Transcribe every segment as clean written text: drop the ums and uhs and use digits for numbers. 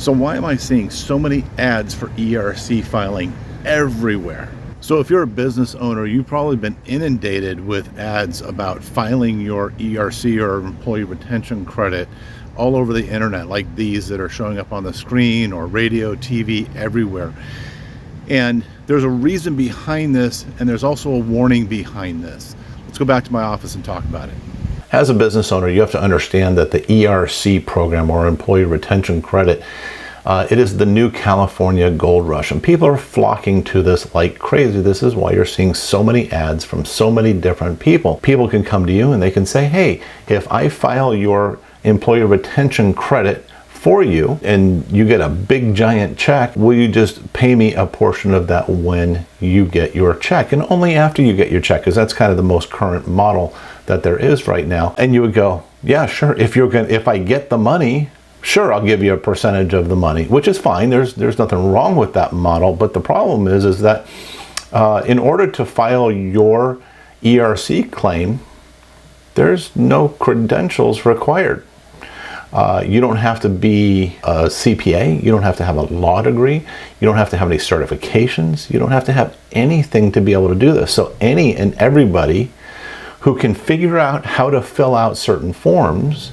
So why am I seeing so many ads for ERC filing everywhere? So if you're a business owner, you've probably been inundated with ads about filing your ERC or employee retention credit all over the internet, like these that are showing up on the screen or radio, TV, everywhere. And there's a reason behind this, and there's also a warning behind this. Let's go back to my office and talk about it. As a business owner, you have to understand that the ERC program, or employee retention credit, it is the new California gold rush, and people are flocking to this like crazy. This is why you're seeing so many ads from so many different people. People can come to you and they can say, hey, if I file your employee retention credit for you and you get a big giant check, will you just pay me a portion of that when you get your check? And only after you get your check, because that's kind of the most current model that there is right now. And you would go, yeah, sure, if I get the money, sure, I'll give you a percentage of the money, which is fine. There's nothing wrong with that model. But the problem is that in order to file your ERC claim, there's no credentials required. You don't have to be a CPA. You don't have to have a law degree. You don't have to have any certifications. You don't have to have anything to be able to do this. So any and everybody who can figure out how to fill out certain forms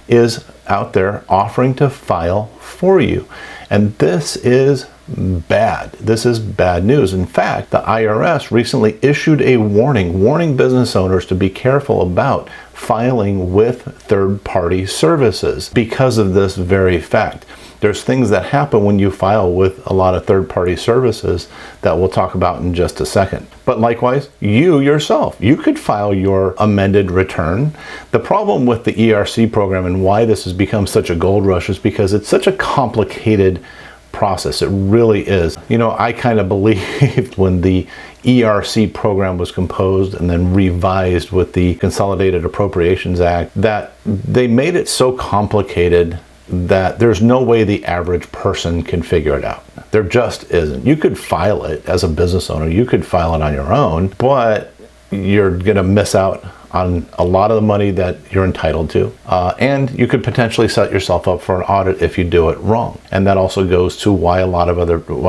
is out there offering to file for you. And this is bad. This is bad news. In fact, the IRS recently issued a warning business owners to be careful about filing with third-party services because of this very fact. There's things that happen when you file with a lot of third-party services that we'll talk about in just a second. But likewise, you yourself, you could file your amended return. The problem with the ERC program and why this has become such a gold rush is because it's such a complicated process. It really is. You know, I kind of believed when the ERC program was composed and then revised with the Consolidated Appropriations Act that they made it so complicated that there's no way the average person can figure it out. There just isn't. You could file it as a business owner, you could file it on your own, but you're gonna miss out on a lot of the money that you're entitled to, and you could potentially set yourself up for an audit if you do it wrong. And that also goes to why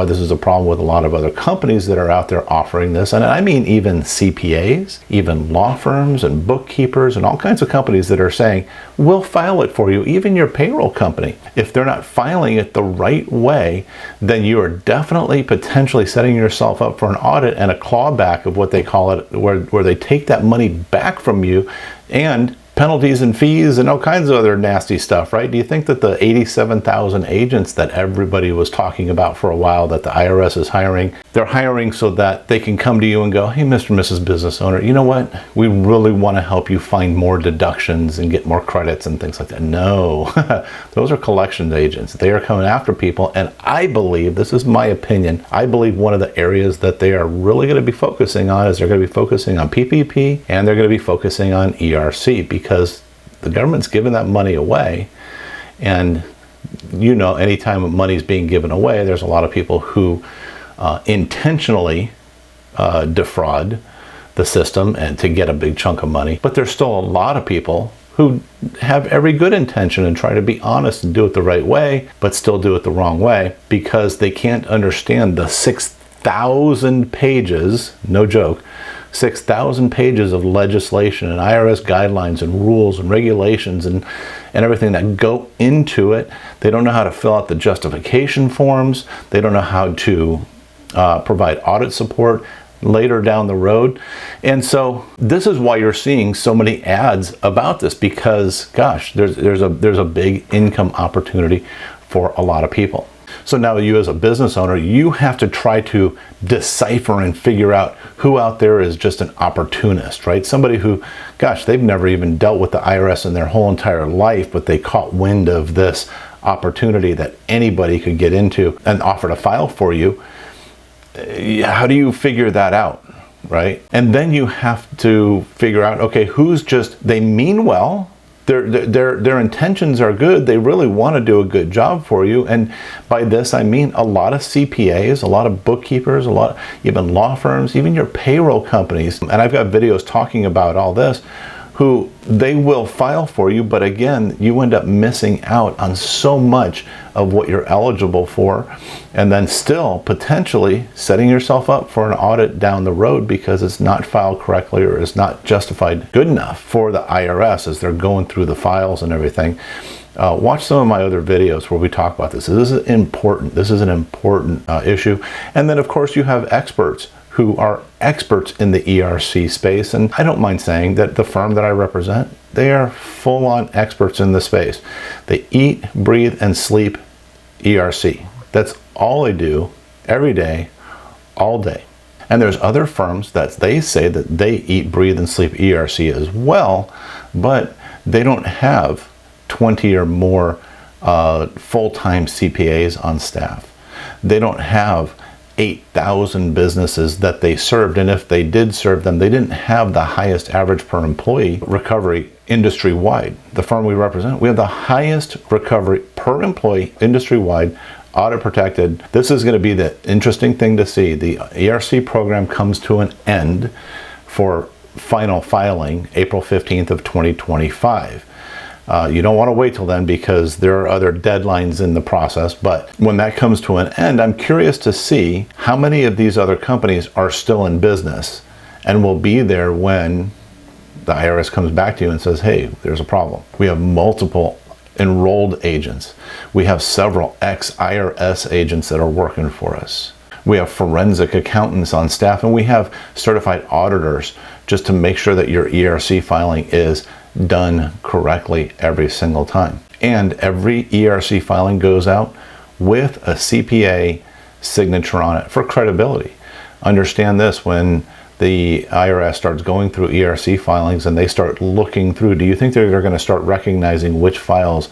this is a problem with a lot of other companies that are out there offering this. And I mean even CPAs, even law firms and bookkeepers and all kinds of companies that are saying, we'll file it for you, even your payroll company. If they're not filing it the right way, then you are definitely potentially setting yourself up for an audit and a clawback of what they call it, where they take that money back from you, and penalties and fees and all kinds of other nasty stuff, right? Do you think that the 87,000 agents that everybody was talking about for a while that the IRS is hiring, they're hiring so that they can come to you and go, hey, Mr. and Mrs. Business Owner, you know what? We really want to help you find more deductions and get more credits and things like that. No, those are collections agents. They are coming after people. And I believe, this is my opinion, I believe one of the areas that they are really going to be focusing on is they're going to be focusing on PPP and they're going to be focusing on ERC, because the government's giving that money away. And you know, anytime money is being given away, there's a lot of people who intentionally defraud the system and to get a big chunk of money. But there's still a lot of people who have every good intention and try to be honest and do it the right way, but still do it the wrong way because they can't understand the 6,000 pages, no joke, 6,000 pages of legislation and IRS guidelines and rules and regulations and everything that go into it. They don't know how to fill out the justification forms. They don't know how to provide audit support later down the road. And so this is why you're seeing so many ads about this, because gosh, there's a big income opportunity for a lot of people. So now you as a business owner, you have to try to decipher and figure out who out there is just an opportunist, right? Somebody who, gosh, they've never even dealt with the IRS in their whole entire life, but they caught wind of this opportunity that anybody could get into and offer to file for you. How do you figure that out, right? And then you have to figure out, okay, who's just, they mean well, their intentions are good, they really want to do a good job for you. And by this I mean a lot of CPAs, a lot of bookkeepers, a lot, even law firms, even your payroll companies. And I've got videos talking about all this, who they will file for you, but again, you end up missing out on so much of what you're eligible for, and then still potentially setting yourself up for an audit down the road because it's not filed correctly or is not justified good enough for the IRS as they're going through the files and everything. Watch some of my other videos where we talk about this. This is important. This is an important issue. And then of course you have experts who are experts in the ERC space. And I don't mind saying that the firm that I represent, they are full-on experts in the space. They eat, breathe, and sleep ERC. That's all they do every day, all day. And there's other firms that they say that they eat, breathe, and sleep ERC as well, but they don't have 20 or more full-time CPAs on staff. They don't have 8,000 businesses that they served, and if they did serve them, they didn't have the highest average per employee recovery industry-wide. The firm we represent, we have the highest recovery per employee industry-wide, audit protected. This is going to be the interesting thing to see. The ERC program comes to an end for final filing April 15th of 2025. You don't want to wait till then because there are other deadlines in the process, but when that comes to an end, I'm curious to see how many of these other companies are still in business and will be there when the IRS comes back to you and says, hey, there's a problem. We have multiple enrolled agents. We have several ex-IRS agents that are working for us. We have forensic accountants on staff, and we have certified auditors just to make sure that your ERC filing is done correctly every single time. And every ERC filing goes out with a CPA signature on it for credibility. Understand this, when the IRS starts going through ERC filings and they start looking through, do you think they're going to start recognizing which files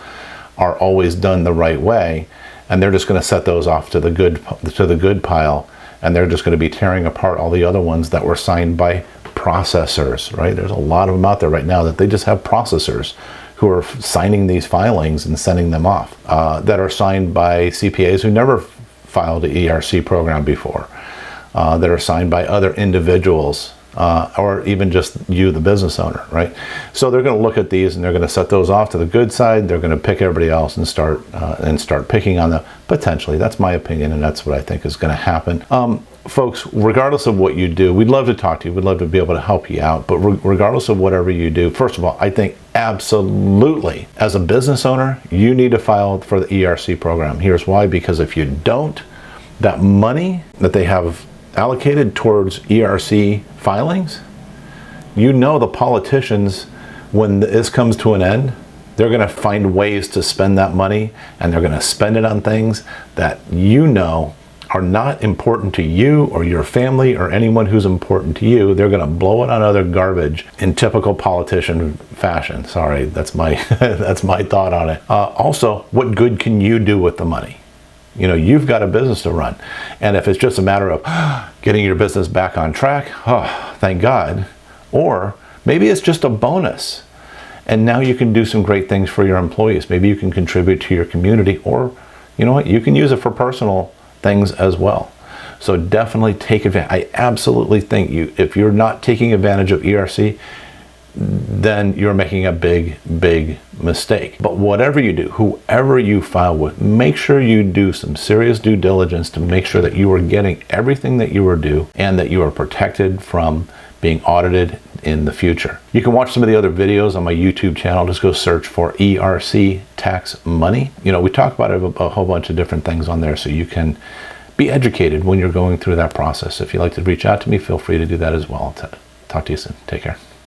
are always done the right way, and they're just going to set those off to the good pile, and they're just going to be tearing apart all the other ones that were signed by processors, right? There's a lot of them out there right now that they just have processors who are signing these filings and sending them off, that are signed by CPAs who never filed an ERC program before, that are signed by other individuals, or even just you, the business owner, right? So they're going to look at these and they're going to set those off to the good side. They're going to pick everybody else and start picking on them. Potentially, that's my opinion, and that's what I think is going to happen. Folks, regardless of what you do, we'd love to talk to you. We'd love to be able to help you out. But regardless of whatever you do, first of all, I think absolutely, as a business owner, you need to file for the ERC program. Here's why: because if you don't, that money that they have allocated towards ERC filings, you know, the politicians, when this comes to an end, they're going to find ways to spend that money, and they're going to spend it on things that you know are not important to you or your family or anyone who's important to you. They're going to blow it on other garbage in typical politician fashion. Sorry, that's my that's my thought on it. Also, what good can you do with the money? You know, you've got a business to run, and if it's just a matter of getting your business back on track, oh, thank God. Or maybe it's just a bonus, and now you can do some great things for your employees. Maybe you can contribute to your community, or you know what, you can use it for personal things as well. So definitely take advantage. I absolutely think if you're not taking advantage of ERC, then you're making a big mistake. But whatever you do, whoever you file with, make sure you do some serious due diligence to make sure that you are getting everything that you are due and that you are protected from being audited in the future. You can watch some of the other videos on my YouTube channel. Just go search for ERC Tax Money. You know, we talk about a whole bunch of different things on there, so you can be educated when you're going through that process. If you'd like to reach out to me, feel free to do that as well. Talk to you soon. Take care.